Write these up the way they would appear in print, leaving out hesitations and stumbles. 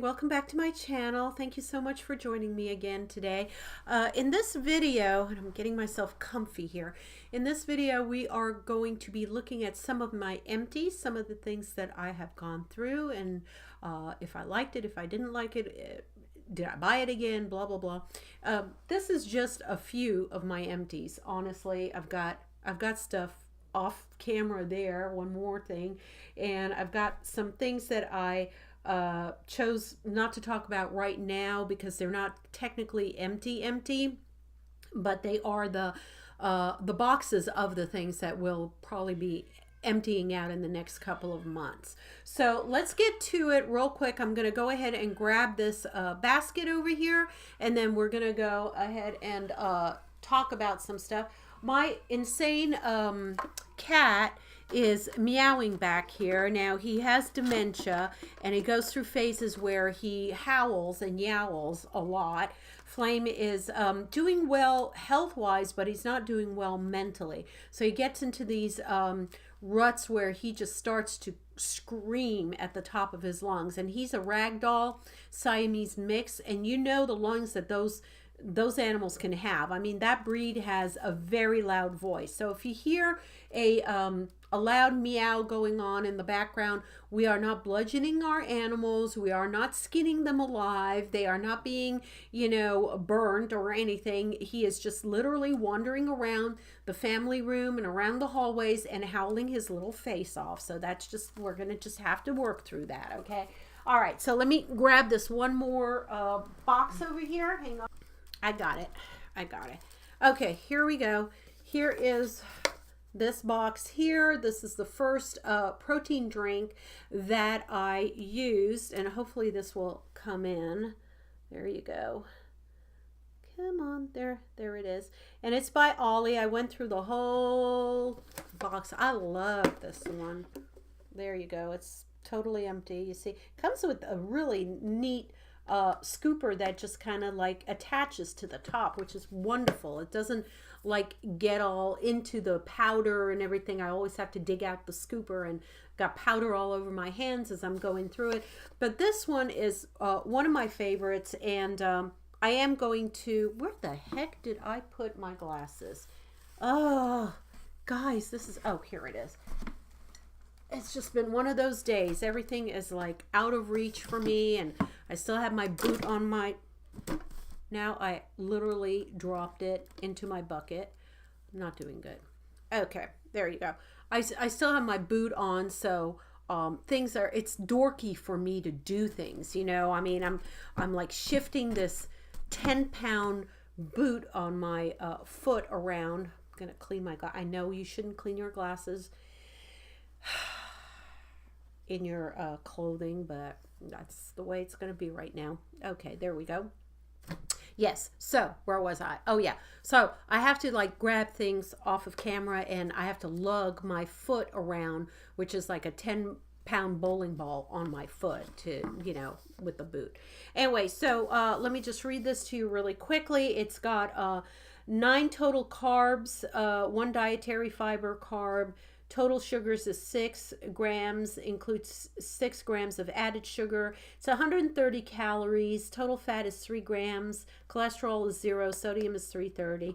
welcome back to my channel. Thank you so much for joining me again today. In this video, and I'm getting myself comfy here, in this video we are going to be looking at some of my empties, some of the things that I have gone through, and if I liked it, if I didn't like it, did I buy it again, blah blah blah. This is just a few of my empties. Honestly, I've got stuff off camera there, one more thing, and I've got some things that I chose not to talk about right now because they're not technically empty, but they are the boxes of the things that will probably be emptying out in the next couple of months. So let's get to it real quick. I'm going to go ahead and grab this basket over here, and then we're going to go ahead and talk about some stuff. My insane cat is meowing back here. Now he has dementia and he goes through phases where he howls and yowls a lot. Flame is doing well health-wise, but he's not doing well mentally. So he gets into these ruts where he just starts to scream at the top of his lungs. And he's a ragdoll Siamese mix, and you know the lungs that those animals can have. I mean, that breed has a very loud voice. So if you hear a loud meow going on in the background, we are not bludgeoning our animals. We are not skinning them alive. They are not being, burnt or anything. He is just literally wandering around the family room and around the hallways and howling his little face off. So that's just, we're going to just have to work through that, okay? All right, so let me grab this one more box over here. Hang on. I got it. Okay, here we go. Here is this box here. This is the first protein drink that I used, and hopefully this will come in. There you go. Come on, there it is. And it's by Olly. I went through the whole box. I love this one. There you go. It's totally empty. You see, it comes with a really neat scooper that just kind of like attaches to the top, which is wonderful. It doesn't like get all into the powder and everything. I always have to dig out the scooper, and got powder all over my hands as I'm going through it. But this one is one of my favorites, and I am going to, where the heck did I put my glasses? Oh guys, this is, oh, here it is. It's just been one of those days. Everything is like out of reach for me, and I still have my boot on my, now I literally dropped it into my bucket. I'm not doing good. Okay, there you go. I still have my boot on, so things are, it's dorky for me to do things, I mean, I'm like shifting this 10-pound boot on my foot around. I'm gonna clean my, I know you shouldn't clean your glasses in your clothing, but that's the way it's going to be right now. Okay, there we go. Yes, so where was I? Oh yeah, so I have to like grab things off of camera, and I have to lug my foot around, which is like a 10-pound bowling ball on my foot to, with the boot. Anyway, so let me just read this to you really quickly. It's got 9 total carbs, 1 dietary fiber carb. Total sugars is 6 grams, includes 6 grams of added sugar. It's 130 calories. Total fat is 3 grams. Cholesterol is 0. Sodium is 330.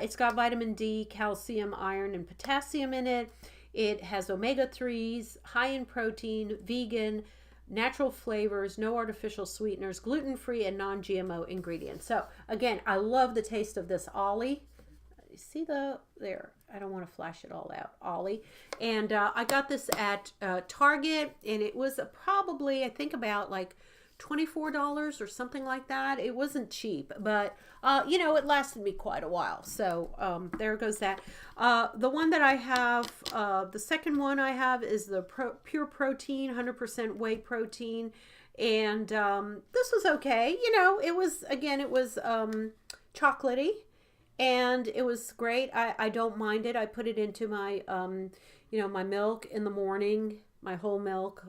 It's got vitamin D, calcium, iron, and potassium in it. It has omega-3s, high in protein, vegan, natural flavors, no artificial sweeteners, gluten-free, and non-GMO ingredients. So again, I love the taste of this Olly. See there, I don't want to flash it all out, Olly. And I got this at Target, and it was probably, I think, about like $24 or something like that. It wasn't cheap, but it lasted me quite a while. So there goes that. The one that I have, the second one I have is the pure protein, 100% whey protein, and this was okay. It was, again, it was chocolatey. And it was great. I don't mind it. I put it into my, my milk in the morning, my whole milk,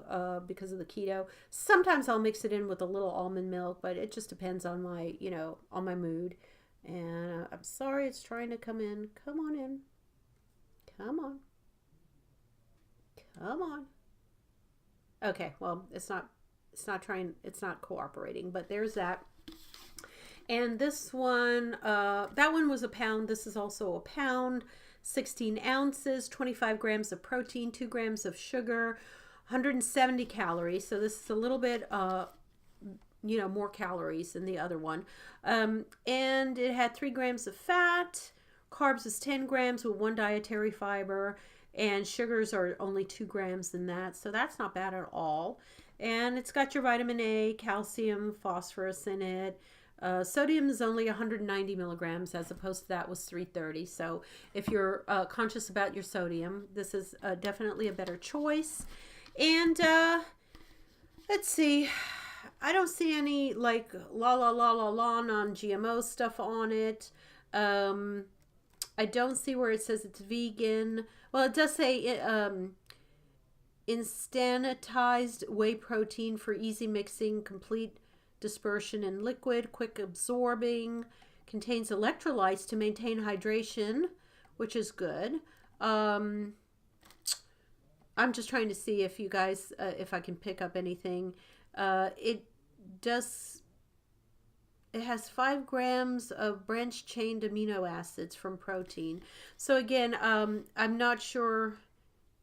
because of the keto. Sometimes I'll mix it in with a little almond milk, but it just depends on my, on my mood. And I'm sorry, it's trying to come in. Come on in. Come on. Come on. Okay, well, it's not it's not cooperating, but there's that. And this one, that one was a pound. This is also a pound, 16 ounces, 25 grams of protein, 2 grams of sugar, 170 calories. So this is a little bit, you know, more calories than the other one. And it had 3 grams of fat. Carbs is 10 grams with 1 dietary fiber. And sugars are only 2 grams in that. So that's not bad at all. And it's got your vitamin A, calcium, phosphorus in it. Sodium is only 190 milligrams as opposed to that was 330. So if you're conscious about your sodium, this is definitely a better choice. And let's see. I don't see any like non-GMO stuff on it. I don't see where it says it's vegan. Well, it does say instantanized whey protein for easy mixing, complete dispersion in liquid, quick absorbing, contains electrolytes to maintain hydration, which is good. I'm just trying to see if you guys, if I can pick up anything. It has 5 grams of branched chain amino acids from protein. So again, I'm not sure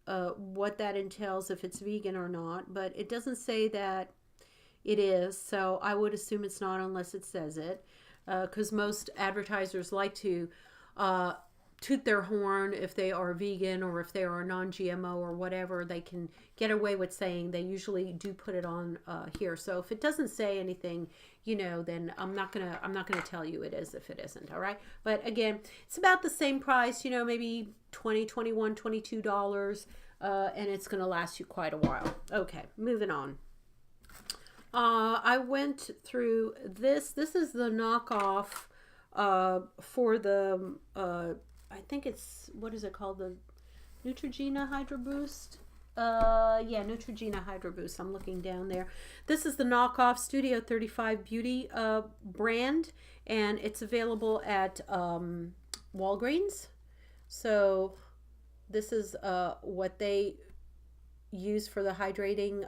what that entails, if it's vegan or not, but it doesn't say that it is, so I would assume it's not unless it says it, because most advertisers like to toot their horn if they are vegan or if they are non-GMO or whatever. They can get away with saying they usually do put it on here. So if it doesn't say anything, you know, then I'm not gonna tell you it is if it isn't. All right, but again, it's about the same price, you know, maybe $20, $21, $22, and it's gonna last you quite a while. Okay, moving on. I went through this. This is the knockoff for the, I think it's, what is it called? The Neutrogena Hydro Boost? Yeah, Neutrogena Hydro Boost. I'm looking down there. This is the knockoff Studio 35 Beauty brand, and it's available at Walgreens. So this is what they use for the hydrating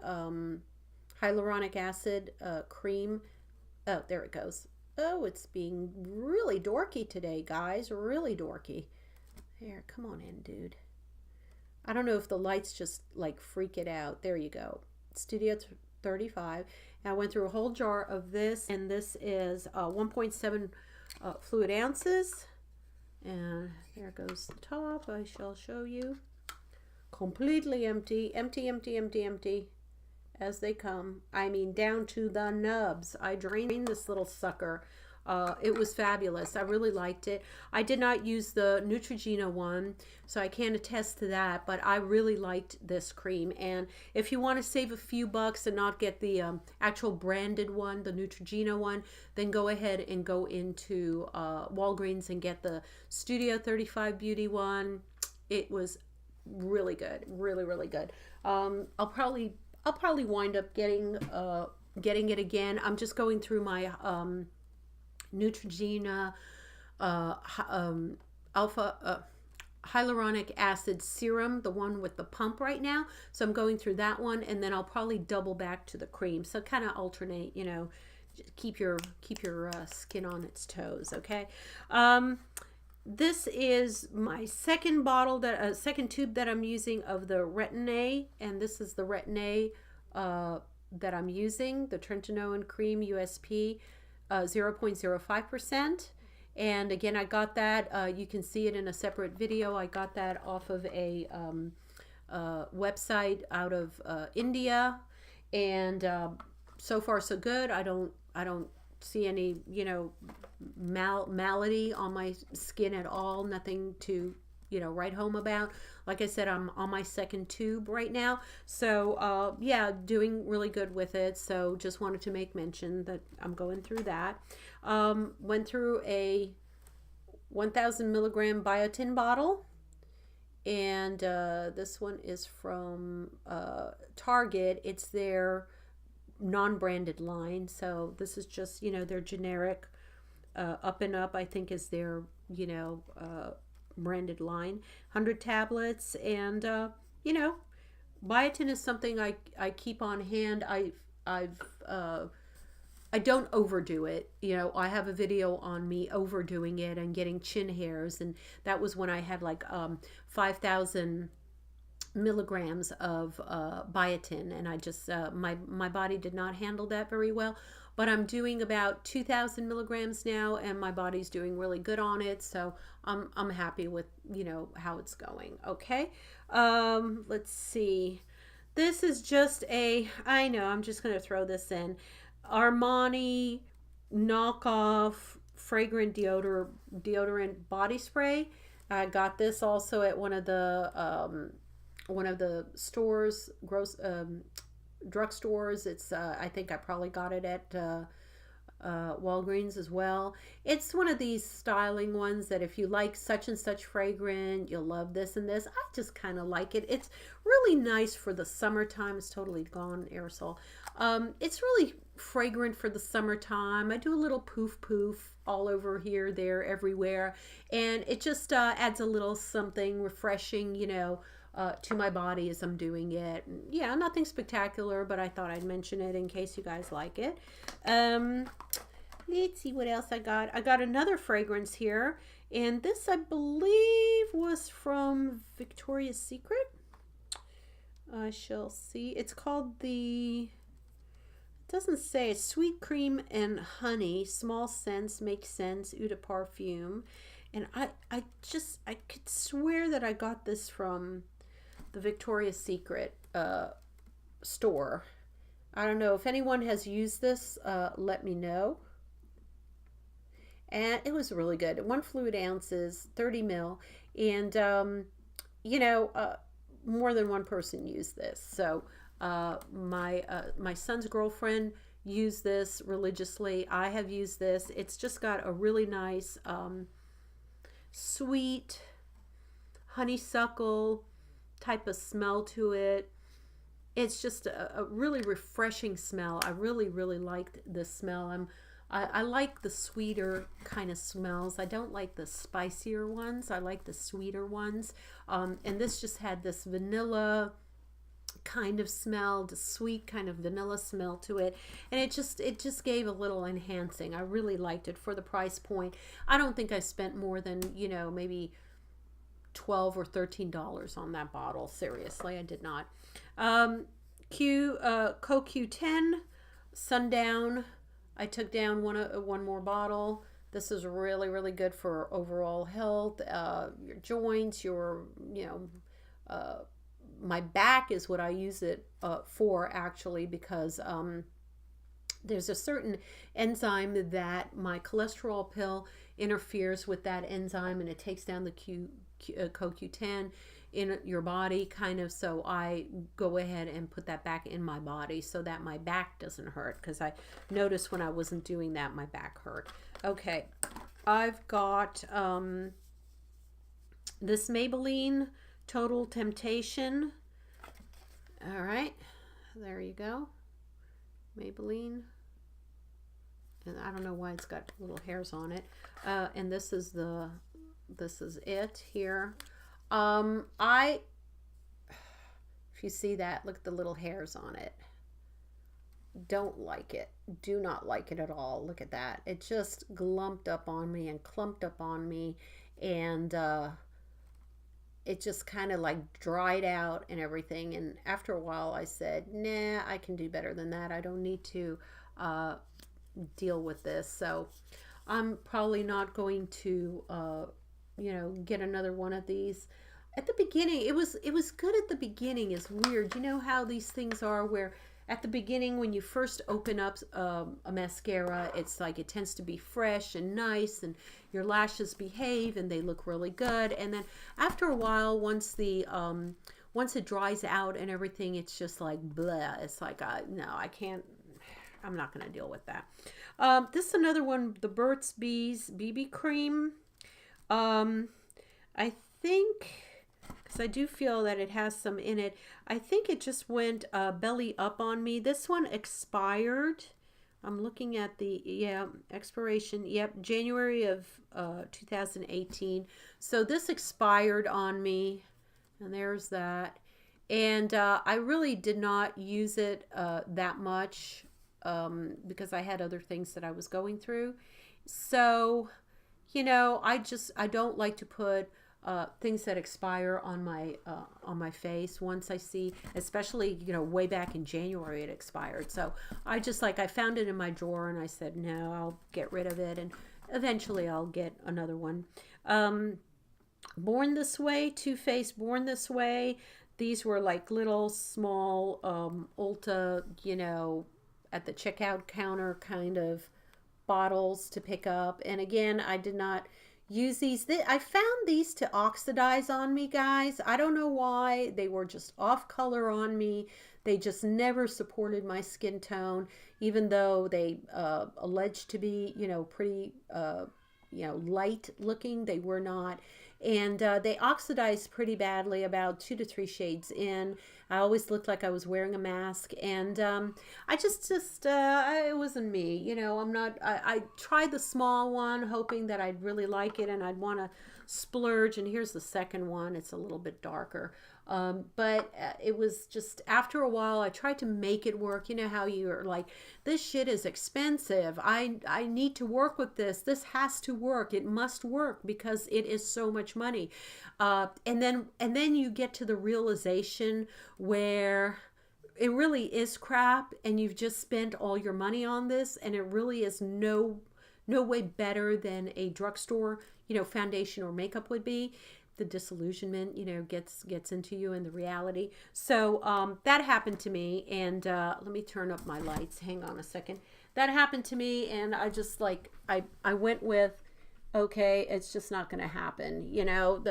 hyaluronic acid cream. Oh, there it goes. Oh, it's being really dorky today, guys. Really dorky. Here, come on in, dude. I don't know if the lights just like freak it out. There you go. Studio 35. And I went through a whole jar of this, and this is 1.7 fluid ounces. And there goes the top. I shall show you. Completely empty. Empty, empty, empty, empty. As they come. I mean, down to the nubs. I drained this little sucker. It was fabulous. I really liked it. I did not use the Neutrogena one, so I can't attest to that, but I really liked this cream. And if you want to save a few bucks and not get the actual branded one, the Neutrogena one, then go ahead and go into Walgreens and get the Studio 35 Beauty one. It was really good. Really, really good. I'll probably wind up getting it again. I'm just going through my Neutrogena alpha hyaluronic acid serum, the one with the pump right now. So I'm going through that one, and then I'll probably double back to the cream. So kind of alternate, you know, keep your skin on its toes. Okay. This is my second bottle, second tube that I'm using of the Retin-a, and this is the Retin-a that I'm using, the Tretinoin Cream USP 0.05%. And again, I got that, you can see it in a separate video. I got that off of a website out of India, and so far so good. I don't see any, you know, malady on my skin at all. Nothing to, you know, write home about. Like I said, I'm on my second tube right now, so yeah, doing really good with it. So just wanted to make mention that I'm going through that. Went through a 1,000 milligram biotin bottle, and this one is from Target. It's their non-branded line, so this is just, you know, their generic Up and Up, I think, is their, you know, branded line. 100 tablets, and you know, biotin is something I keep on hand. I don't overdo it. You know, I have a video on me overdoing it and getting chin hairs, and that was when I had like 5,000 milligrams of biotin, and I just my body did not handle that very well. But I'm doing about 2,000 milligrams now, and my body's doing really good on it. So I'm happy with, you know, how it's going. Okay, let's see. This is just I know, I'm just gonna throw this in. Armani knockoff fragrant deodorant body spray. I got this also at one of the stores, drugstores. It's I think I probably got it at Walgreens as well. It's one of these styling ones that if you like such and such fragrant, you'll love this and this. I just kind of like it. It's really nice for the summertime. It's totally gone, aerosol. It's really fragrant for the summertime. I do a little poof all over here, there, everywhere, and it just adds a little something refreshing, you know, to my body as I'm doing it. Yeah, nothing spectacular, but I thought I'd mention it in case you guys like it. Let's see what else I got. I got another fragrance here, and this I believe was from Victoria's Secret. I shall see. It's called the... It doesn't say. It's Sweet Cream and Honey, Small Scents Make Sense, Eau de Parfum. And I could swear that I got this from the Victoria's Secret store. I don't know if anyone has used this. Let me know. And it was really good. 1 fluid ounces, 30 ml, and you know, more than one person used this. So my son's girlfriend used this religiously. I have used this. It's just got a really nice sweet honeysuckle type of smell to it. It's just a really refreshing smell. I really liked this smell. I like the sweeter kind of smells. I don't like the spicier ones. I like the sweeter ones. And this just had this vanilla kind of smell, the sweet kind of vanilla smell to it, and it just gave a little enhancing. I really liked it for the price point. I don't think I spent more than, you know, maybe $12 or $13 on that bottle. Seriously, I did not. CoQ10 Sundown. I took down one more bottle. This is really good for overall health, your joints, your, you know, my back is what I use it for, actually, because there's a certain enzyme that my cholesterol pill interferes with that enzyme, and it takes down the CoQ10 in your body, kind of. So I go ahead and put that back in my body so that my back doesn't hurt, because I noticed when I wasn't doing that, my back hurt. Okay, I've got this Maybelline Total Temptation. All right, there you go. Maybelline. And I don't know why it's got little hairs on it. And this is it here. If you see that, look at the little hairs on it. Don't like it. Do not like it at all. Look at that. It just glumped up on me and clumped up on me, and it just kind of like dried out and everything. And after a while I said, nah, I can do better than that. I don't need to deal with this. So I'm probably not going to you know, get another one of these. At the beginning, it was good at the beginning. It's weird. You know how these things are, where at the beginning, when you first open up a mascara, it's like it tends to be fresh and nice, and your lashes behave and they look really good. And then after a while, once it dries out and everything, it's just like blah. It's like, no, I can't. I'm not going to deal with that. This is another one, the Burt sbees BB cream. I think, because I do feel that it has some in it, I think it just went belly up on me. This one expired. I'm looking at the, expiration. Yep, January of 2018. So this expired on me, and there's that. And I really did not use it that much because I had other things that I was going through. So, you know, I don't like to put things that expire on my face. Once I see, especially, you know, way back in January it expired. So I just like, I found it in my drawer and I said, no, I'll get rid of it, and eventually I'll get another one. Born This Way, Too Faced Born This Way. These were like little small Ulta, you know, at the checkout counter kind of bottles to pick up. And again, I did not use these. I found these to oxidize on me, guys. I don't know why. They were just off color on me. They just never supported my skin tone, even though they alleged to be, you know, pretty, you know, light looking. They were not. And they oxidized pretty badly about 2 to 3 shades in. I always looked like I was wearing a mask, and I just it wasn't me. You know, I tried the small one hoping that I'd really like it and I'd want to splurge, and here's the second one. It's a little bit darker. But it was just, after a while, I tried to make it work. You know how you're like, this shit is expensive. I need to work with this. This has to work. It must work because it is so much money. And then you get to the realization where it really is crap, and you've just spent all your money on this, and it really is no way better than a drugstore, you know, foundation or makeup would be. The disillusionment, you know, gets into you, and the reality. So that happened to me, and let me turn up my lights. Hang on a second. That happened to me, and I just like, I went with, okay, it's just not going to happen. You know,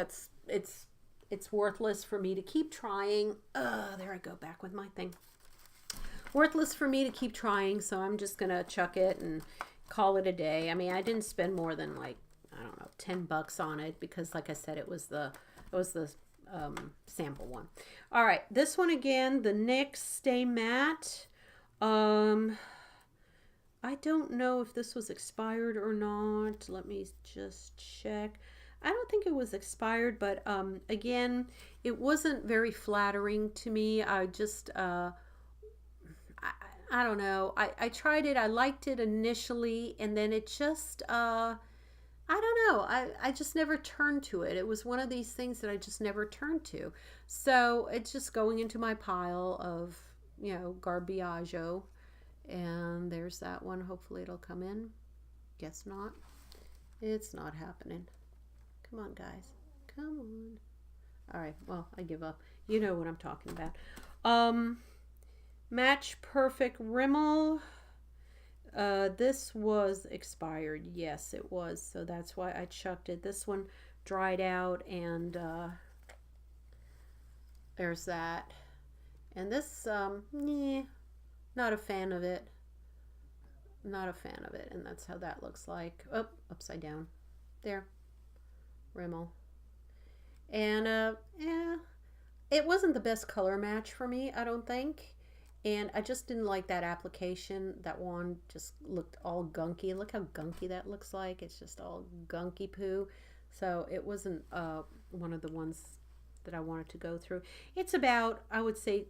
it's worthless for me to keep trying. There I go, back with my thing. Worthless for me to keep trying, so I'm just going to chuck it and call it a day. I mean, I didn't spend more than like, I don't know, $10 on it, because like I said, it was the sample one. All right, this one again, the NYX Stay Matte. I don't know if this was expired or not. Let me just check. I don't think it was expired, but again, it wasn't very flattering to me. I just I don't know. I tried it. I liked it initially, and then it just I don't know. I just never turned to it. It was one of these things that I just never turned to. So it's just going into my pile of, you know, garbaggio. And there's that one. Hopefully it'll come in. Guess not. It's not happening. Come on, guys. Come on. All right. Well, I give up. You know what I'm talking about. Match Perfect Rimmel. This was expired. Yes, it was. So that's why I chucked it. This one dried out, and there's that. And this, not a fan of it. Not a fan of it. And that's how that looks like. Oh, upside down. There. Rimmel. And, yeah, it wasn't the best color match for me, I don't think. And I just didn't like that application. That one just looked all gunky. Look how gunky that looks like. It's just all gunky poo. So it wasn't one of the ones that I wanted to go through. It's about, I would say,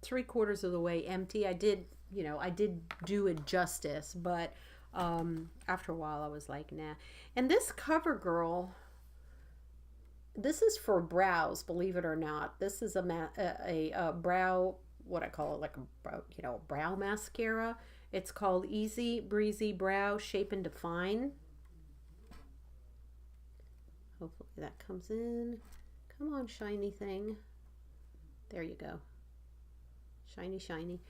3/4 of the way empty. I did do it justice, but after a while I was like, nah. And this CoverGirl, this is for brows, believe it or not. This is a brow, what I call it, like a brow mascara. It's called Easy Breezy Brow Shape and Define. Hopefully that comes in. Come on, shiny thing. There you go. Shiny, shiny.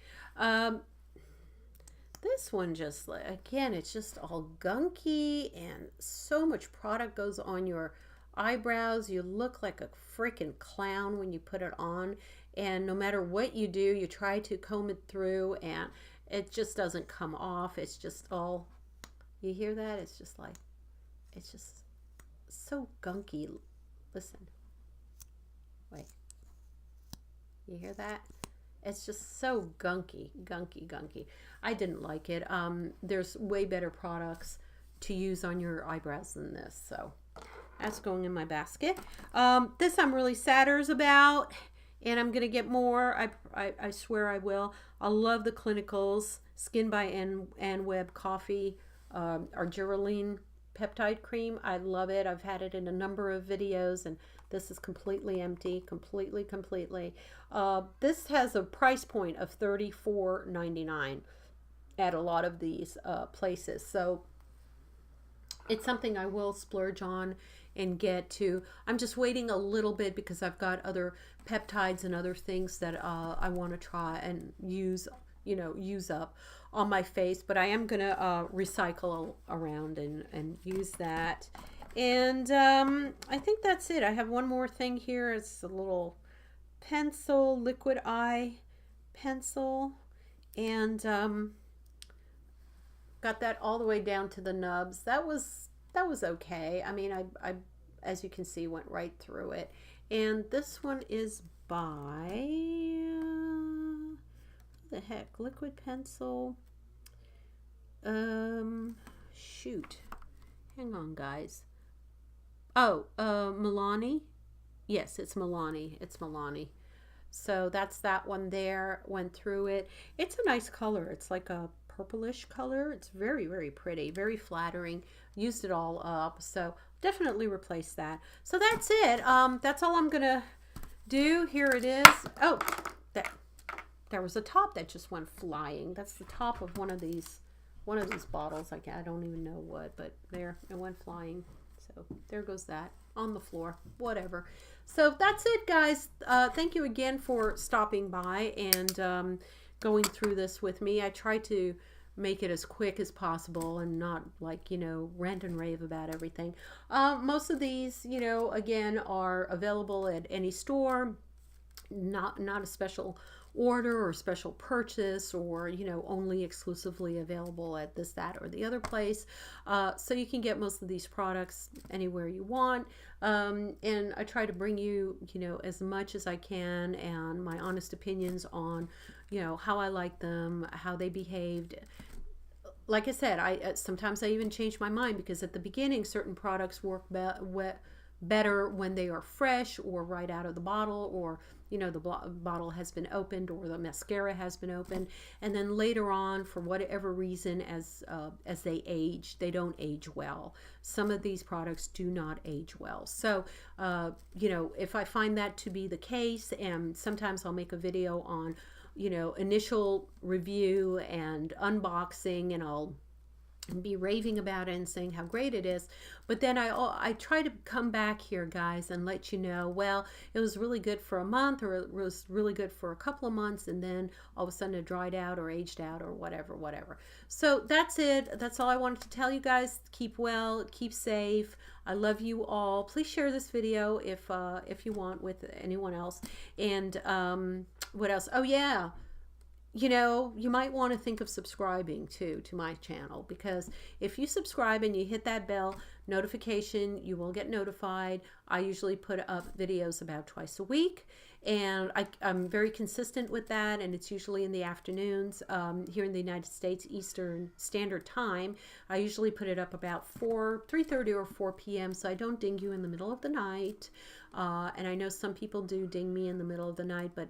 This one just, again, it's just all gunky, and so much product goes on your eyebrows. You look like a freaking clown when you put it on, and no matter what you do, you try to comb it through, and it just doesn't come off. It's just all, you hear that? It's just like, it's just so gunky. Listen. Wait. You hear that? It's just so gunky. I didn't like it. There's way better products to use on your eyebrows than this, so that's going in my basket. This I'm really sadder about. And I'm going to get more. I swear I will. I love the Clinicals Skin by Ann Webb Coffee Argireline Peptide Cream. I love it. I've had it in a number of videos, and this is completely empty. Completely. This has a price point of $34.99 at a lot of these places. So it's something I will splurge on and get to. I'm just waiting a little bit because I've got other peptides and other things that I want to try and use up on my face. But I am going to recycle around and use that. And I think that's it. I have one more thing here. It's a little pencil, liquid eye pencil. And got that all the way down to the nubs. That was okay. I mean, I as you can see, went right through it. And this one is by what the heck, liquid pencil. Shoot, hang on, guys. Oh, Milani. Yes, it's Milani. It's Milani. So that's that one there. Went through it. It's a nice color. It's like a purplish color. It's very, very pretty, very flattering. Used it all up, so definitely replace that. So that's it. That's all I'm gonna do. Here it is. Oh, there was a top that just went flying. That's the top of one of these bottles. I don't even know what, but there it went flying. So there goes that on the floor. Whatever. So that's it, guys. Thank you again for stopping by and going through this with me. I try to make it as quick as possible and not like, rant and rave about everything. Most of these, again, are available at any store, not a special order or special purchase or, only exclusively available at this, that, or the other place. So you can get most of these products anywhere you want. And I try to bring you, as much as I can and my honest opinions on, how I like them, how they behaved. Like I said, sometimes I even change my mind because at the beginning, certain products work better when they are fresh or right out of the bottle, or the bottle has been opened or the mascara has been opened, and then later on, for whatever reason, as they age, they don't age well. Some of these products do not age well. So if I find that to be the case, and sometimes I'll make a video on initial review and unboxing, and I'll be raving about it and saying how great it is, but then I try to come back here, guys, and let you know, well, it was really good for a month, or it was really good for a couple of months, and then all of a sudden it dried out or aged out or whatever. So that's it. That's all I wanted to tell you guys. Keep well, keep safe. I love you all. Please share this video if you want with anyone else. And what else? Oh yeah, you might want to think of subscribing to my channel, because if you subscribe and you hit that bell notification, you will get notified. I usually put up videos about twice a week, and I'm very consistent with that, and it's usually in the afternoons here in the United States Eastern Standard Time. I usually put it up about 3:30 or 4 p.m. so I don't ding you in the middle of the night. And I know some people do ding me in the middle of the night, but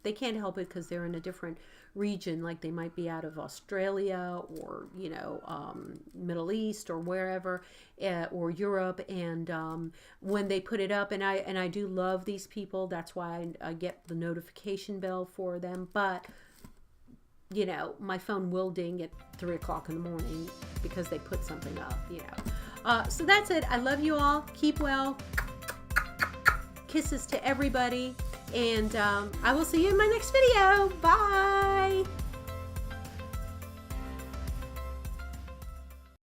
they can't help it because they're in a different region, like they might be out of Australia or Middle East or wherever, or Europe, and when they put it up, and I do love these people, that's why I get the notification bell for them, but my phone will ding at 3 o'clock in the morning because they put something up. So that's it. I love you all. Keep well. Kisses to everybody, and I will see you in my next video. Bye.